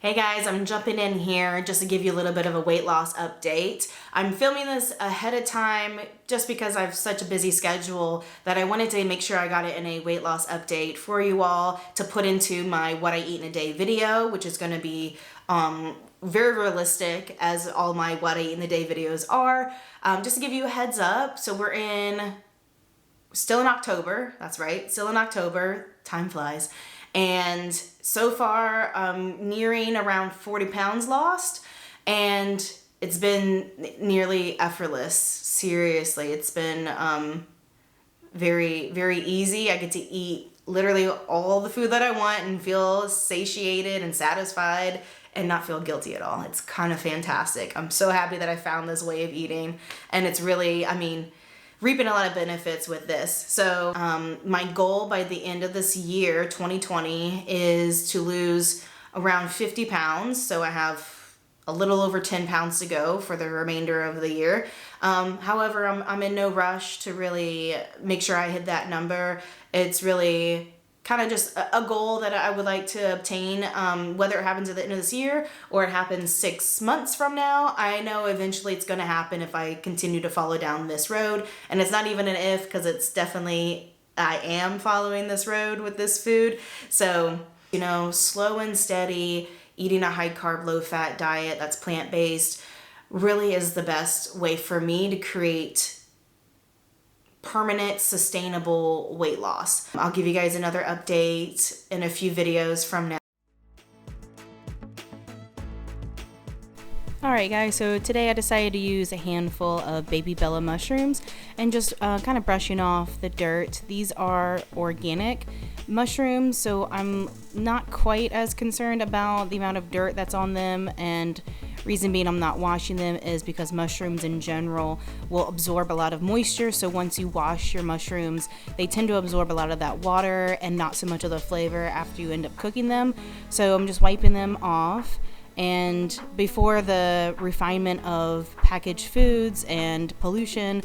Hey guys, I'm jumping in here just to give you a little bit of a weight loss update. I'm filming this ahead of time just because I have such a busy schedule that I wanted to make sure I got it in a weight loss update for you all to put into my what I eat in a day video, which is going to be very realistic as all my what I eat in a day videos are. Just to give you a heads up, so we're still in October, that's right, still in October, time flies. And so far, I'm nearing around 40 pounds lost, and it's been nearly effortless. Seriously, it's been very, very easy. I get to eat literally all the food that I want and feel satiated and satisfied and not feel guilty at all. It's kind of fantastic. I'm so happy that I found this way of eating, and it's really, reaping a lot of benefits with this. So my goal by the end of this year, 2020, is to lose around 50 pounds. So I have a little over 10 pounds to go for the remainder of the year. However, I'm in no rush to really make sure I hit that number. It's really kind of just a goal that I would like to obtain, whether it happens at the end of this year or it happens 6 months from now. I know eventually it's going to happen if I continue to follow down this road. And it's not even an if, because it's definitely, I am following this road with this food. So, slow and steady, eating a high carb, low fat diet that's plant-based really is the best way for me to create permanent, sustainable weight loss. I'll give you guys another update in a few videos from now. Alright guys, so today I decided to use a handful of baby Bella mushrooms and just kind of brushing off the dirt. These are organic mushrooms, so I'm not quite as concerned about the amount of dirt that's on them, and reason being I'm not washing them is because mushrooms in general will absorb a lot of moisture. So once you wash your mushrooms, they tend to absorb a lot of that water and not so much of the flavor after you end up cooking them. So I'm just wiping them off. And before the refinement of packaged foods and pollution,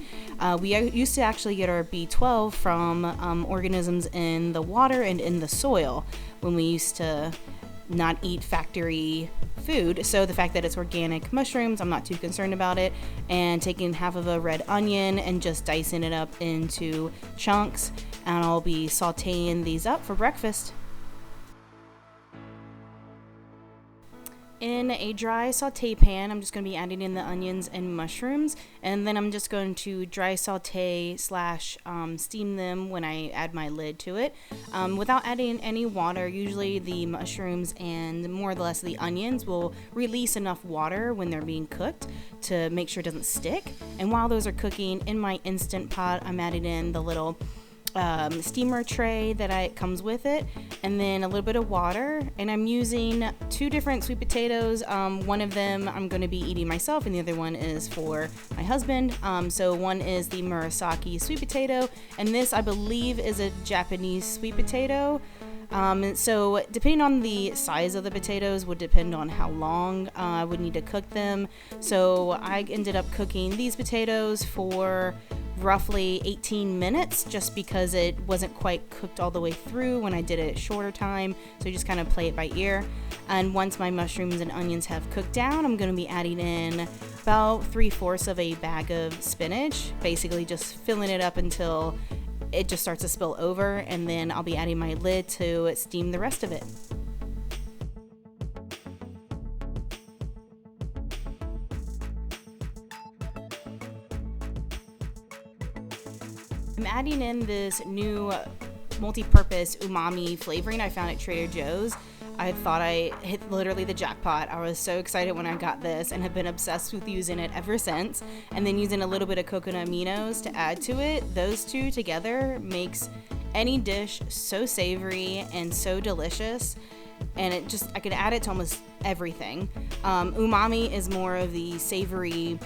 we used to actually get our B12 from organisms in the water and in the soil when we used to not eat factory food. So the fact that it's organic mushrooms, I'm not too concerned about it. And taking half of a red onion and just dicing it up into chunks, and I'll be sauteing these up for breakfast. In a dry saute pan, I'm just going to be adding in the onions and mushrooms, and then I'm just going to dry saute / steam them when I add my lid to it. Without adding any water, usually the mushrooms and more or less the onions will release enough water when they're being cooked to make sure it doesn't stick. And while those are cooking, in my Instant Pot, I'm adding in the little steamer tray that comes with it, and then a little bit of water, and I'm using 2 different sweet potatoes. One of them I'm going to be eating myself, and the other one is for my husband. So one is the Murasaki sweet potato, and this I believe is a Japanese sweet potato. So depending on the size of the potatoes would depend on how long I would need to cook them. So I ended up cooking these potatoes for roughly 18 minutes just because it wasn't quite cooked all the way through when I did it shorter time. So you just kind of play it by ear. And once my mushrooms and onions have cooked down, I'm going to be adding in about 3/4 of a bag of spinach, basically just filling it up until it just starts to spill over, and then I'll be adding my lid to steam the rest of it. I'm adding in this new multi-purpose umami flavoring I found at Trader Joe's. I thought I hit literally the jackpot. I was so excited when I got this and have been obsessed with using it ever since. And then using a little bit of coconut aminos to add to it. Those two together makes any dish so savory and so delicious. And I could add it to almost everything. Umami is more of the savory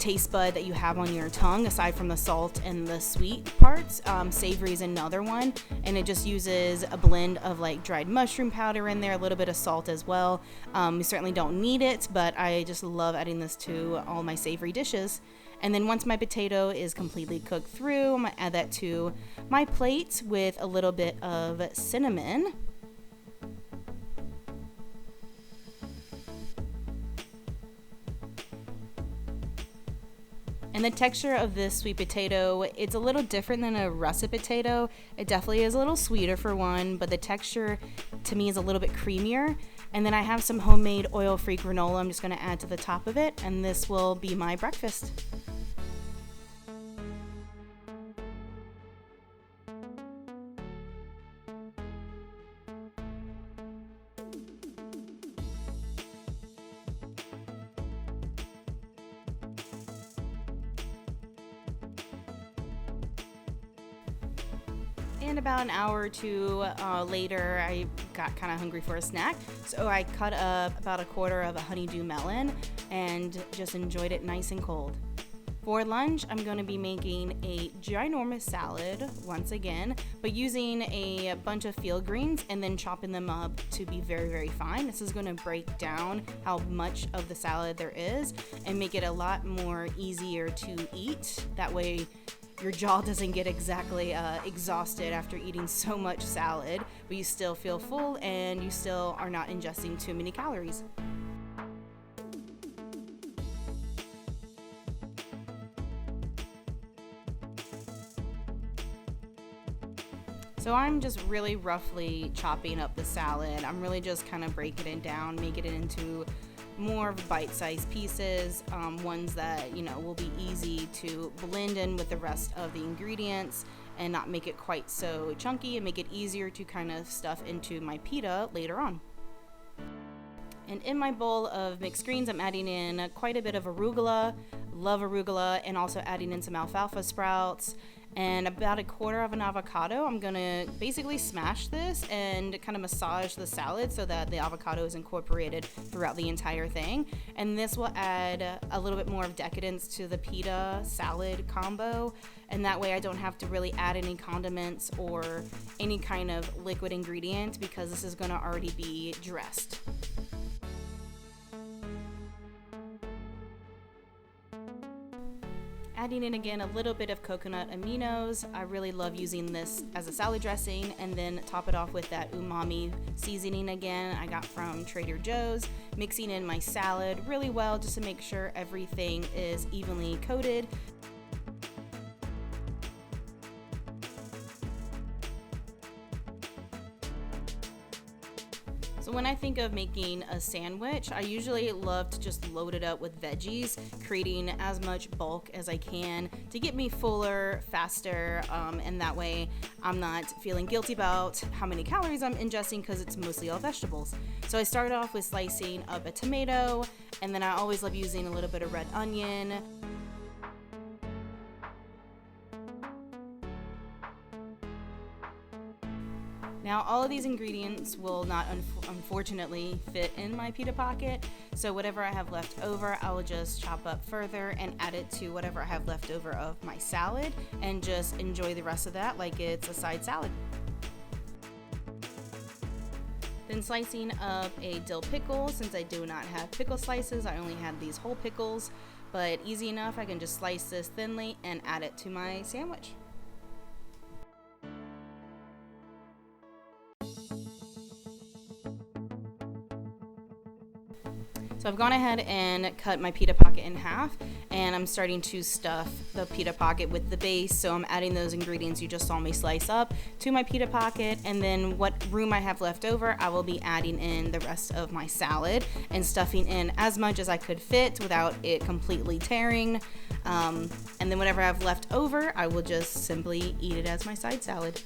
taste bud that you have on your tongue, aside from the salt and the sweet parts. Savory is another one, and it just uses a blend of like dried mushroom powder in there, a little bit of salt as well. We certainly don't need it, but I just love adding this to all my savory dishes. And then once my potato is completely cooked through, I'm gonna add that to my plate with a little bit of cinnamon. And the texture of this sweet potato, it's a little different than a russet potato. It definitely is a little sweeter for one, but the texture to me is a little bit creamier. And then I have some homemade oil-free granola I'm just gonna add to the top of it, and this will be my breakfast. And about an hour or two later, I got kind of hungry for a snack. So I cut up about a quarter of a honeydew melon and just enjoyed it nice and cold. For lunch, I'm going to be making a ginormous salad once again, but using a bunch of field greens and then chopping them up to be very, very fine. This is going to break down how much of the salad there is and make it a lot more easier to eat. That way, your jaw doesn't get exactly exhausted after eating so much salad, but you still feel full and you still are not ingesting too many calories. So I'm just really roughly chopping up the salad. I'm really just kind of breaking it down, making it into more bite-sized pieces, ones that will be easy to blend in with the rest of the ingredients and not make it quite so chunky, and make it easier to kind of stuff into my pita later on. And in my bowl of mixed greens, I'm adding in quite a bit of arugula, love arugula, and also adding in some alfalfa sprouts and about a quarter of an avocado. I'm gonna basically smash this and kind of massage the salad so that the avocado is incorporated throughout the entire thing. And this will add a little bit more of decadence to the pita salad combo. And that way I don't have to really add any condiments or any kind of liquid ingredient because this is gonna already be dressed. Adding in again a little bit of coconut aminos. I really love using this as a salad dressing, and then top it off with that umami seasoning again I got from Trader Joe's. Mixing in my salad really well just to make sure everything is evenly coated. So when I think of making a sandwich, I usually love to just load it up with veggies, creating as much bulk as I can to get me fuller, faster, and that way I'm not feeling guilty about how many calories I'm ingesting because it's mostly all vegetables. So I started off with slicing up a tomato, and then I always love using a little bit of red onion. Now, all of these ingredients will not unfortunately fit in my pita pocket, so whatever I have left over, I will just chop up further and add it to whatever I have left over of my salad and just enjoy the rest of that like it's a side salad. Then slicing up a dill pickle. Since I do not have pickle slices, I only had these whole pickles, but easy enough, I can just slice this thinly and add it to my sandwich. So I've gone ahead and cut my pita pocket in half, and I'm starting to stuff the pita pocket with the base. So I'm adding those ingredients you just saw me slice up to my pita pocket, and then what room I have left over, I will be adding in the rest of my salad and stuffing in as much as I could fit without it completely tearing. And then whatever I have left over, I will just simply eat it as my side salad.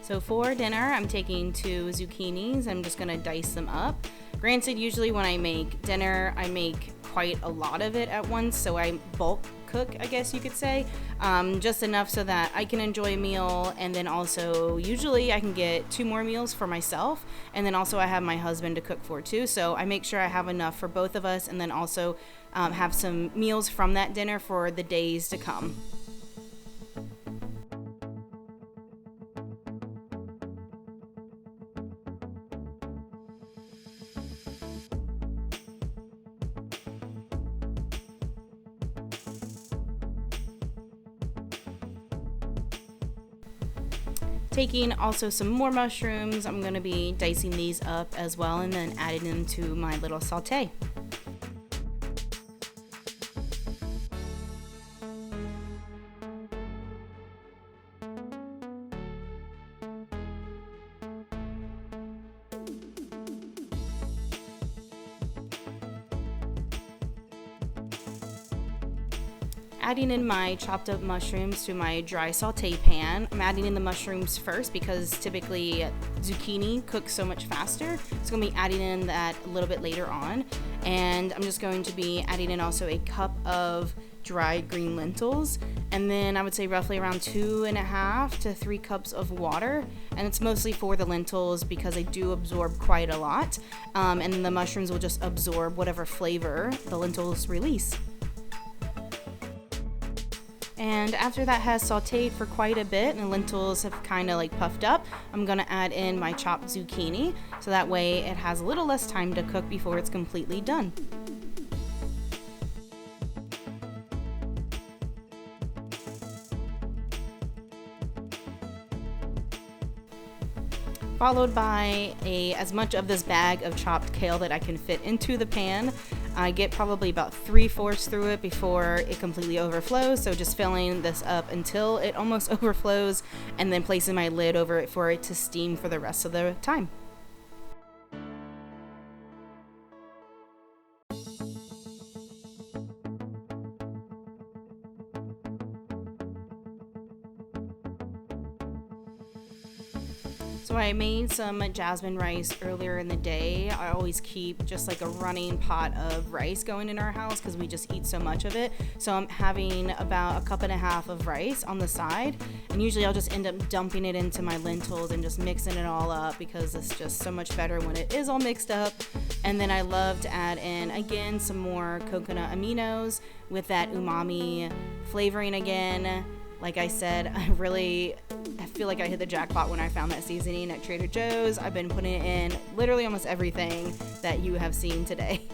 So for dinner, I'm taking 2 zucchinis. I'm just gonna dice them up. Granted, usually when I make dinner, I make quite a lot of it at once, so I bulk cook, I guess you could say, just enough so that I can enjoy a meal, and then also usually I can get 2 more meals for myself, and then also I have my husband to cook for too, so I make sure I have enough for both of us, and then also have some meals from that dinner for the days to come. Taking also some more mushrooms, I'm going to be dicing these up as well and then adding them to my little saute. Adding in my chopped up mushrooms to my dry saute pan. I'm adding in the mushrooms first because typically zucchini cooks so much faster. So I'm going to be adding in that a little bit later on. And I'm just going to be adding in also a cup of dried green lentils. And then I would say roughly around 2.5 to 3 cups of water. And it's mostly for the lentils because they do absorb quite a lot. And the mushrooms will just absorb whatever flavor the lentils release. And after that has sauteed for quite a bit and the lentils have kind of like puffed up, I'm going to add in my chopped zucchini so that way it has a little less time to cook before it's completely done. Followed by as much of this bag of chopped kale that I can fit into the pan. I get probably about 3/4 through it before it completely overflows, so just filling this up until it almost overflows and then placing my lid over it for it to steam for the rest of the time. So I made some jasmine rice earlier in the day. I always keep just like a running pot of rice going in our house because we just eat so much of it. So I'm having about 1.5 cups of rice on the side, and usually I'll just end up dumping it into my lentils and just mixing it all up because it's just so much better when it is all mixed up. And then I love to add in again some more coconut aminos with that umami flavoring again. Like I said, I feel like I hit the jackpot when I found that seasoning at Trader Joe's. I've been putting it in literally almost everything that you have seen today.